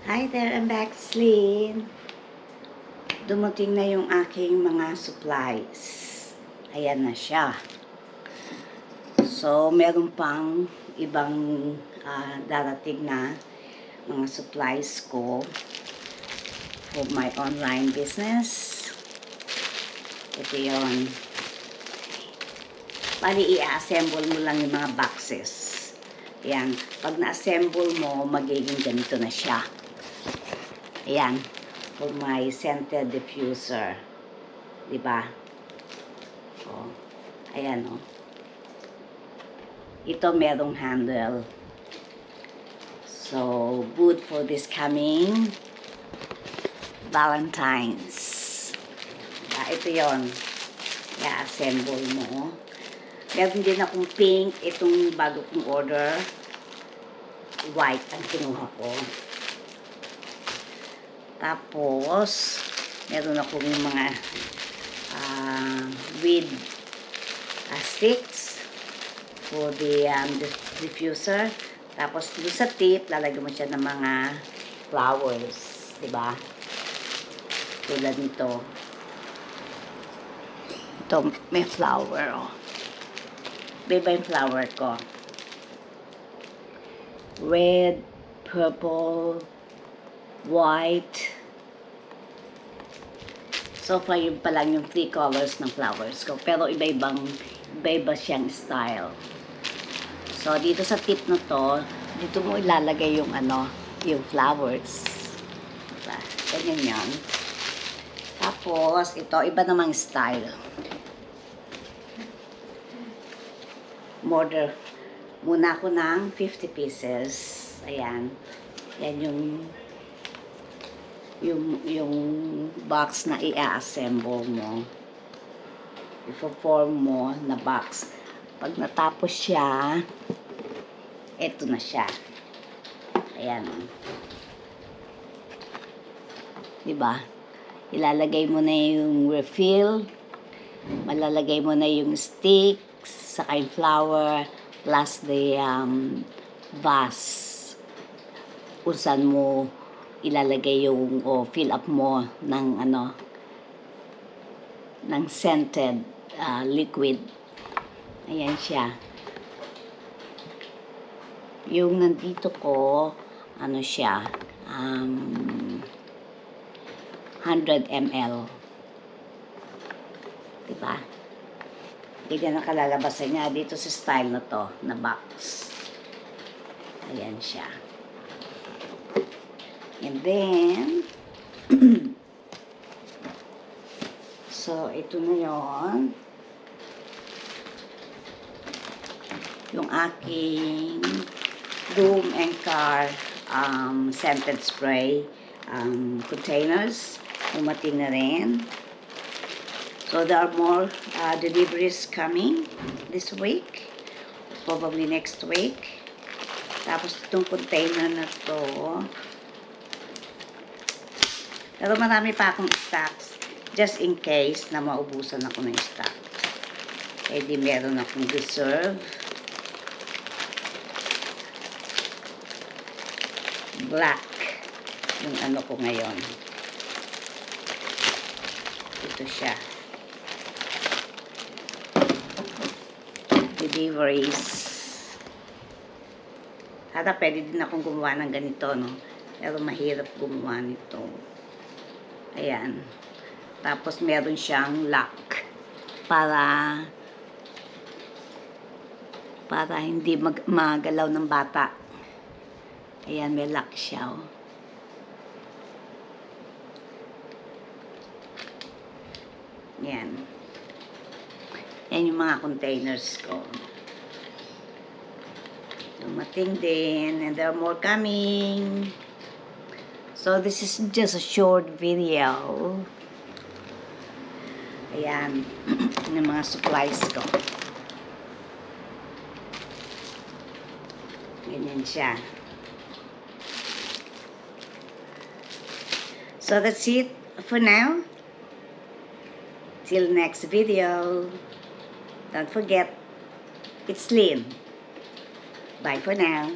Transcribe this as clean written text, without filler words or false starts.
Hi there, I'm back, Celine. Dumating na yung aking mga supplies. Ayan na siya. So, meron pang ibang darating na mga supplies ko for my online business. Ito yun. Bali, i-assemble mo lang yung mga boxes. Ayan. Pag na-assemble mo, magiging ganito na siya. Ayan. For my scented diffuser. Diba? O. Ayan, o. Ito merong handle. So, good for this coming Valentine's. Ito yon. I-assemble mo. Meron din akong pink. Itong bago kong order. White ang kinuha ko. Tapos, meron akong mga weed sticks for the diffuser. Tapos, dito sa tip, lalagyan mo siya ng mga flowers. Diba? Tulad nito. Ito, may flower, oh. Iba yung flower ko. Red, purple, white. So far, yun pa lang yung 3 colors ng flowers ko. Pero iba-iba siyang style. So, dito sa tip na to, dito mo ilalagay yung yung flowers. Diba? Ganyan yan. Tapos, ito, iba namang style. Order muna ako ng 50 pieces. Ayan. Yan yung box na i-assemble mo. I-form mo na box. Pag natapos siya, eto na siya. Ayan. Diba? Ilalagay mo na yung refill. Malalagay mo na yung stick, saka yung flower, plus the vase. Kung saan mo ilalagay yung, fill up mo ng, ng scented liquid. Ayan siya. Yung nandito ko, siya, 100 ml. Diba? Ganyan ang kalalabasan niya dito sa style na to, na box. Ayan siya. And then, so, ito na yon. Yung aking room and car scented spray containers. Umating na rin. So, there are more deliveries coming this week. Probably next week. Tapos, itong container na to. Pero marami pa akong stocks. Just in case na maubusan ako ng stock. Eh, di meron akong reserve. Black. Yung ko ngayon. Ito siya. Deliveries. Hata pwede din akong gumawa ng ganito, no? Pero mahirap gumawa nito. Ayan. Tapos meron siyang lock para hindi magalaw ng bata. Ayan, may lock siya, oh. Ayan. Yan yung mga containers ko. Dumating din. And there are more coming. So, this is just a short video. Ayan. Yung mga supplies ko. Ganyan siya. So, that's it for now. Till next video. Don't forget, it's Lynn. Bye for now.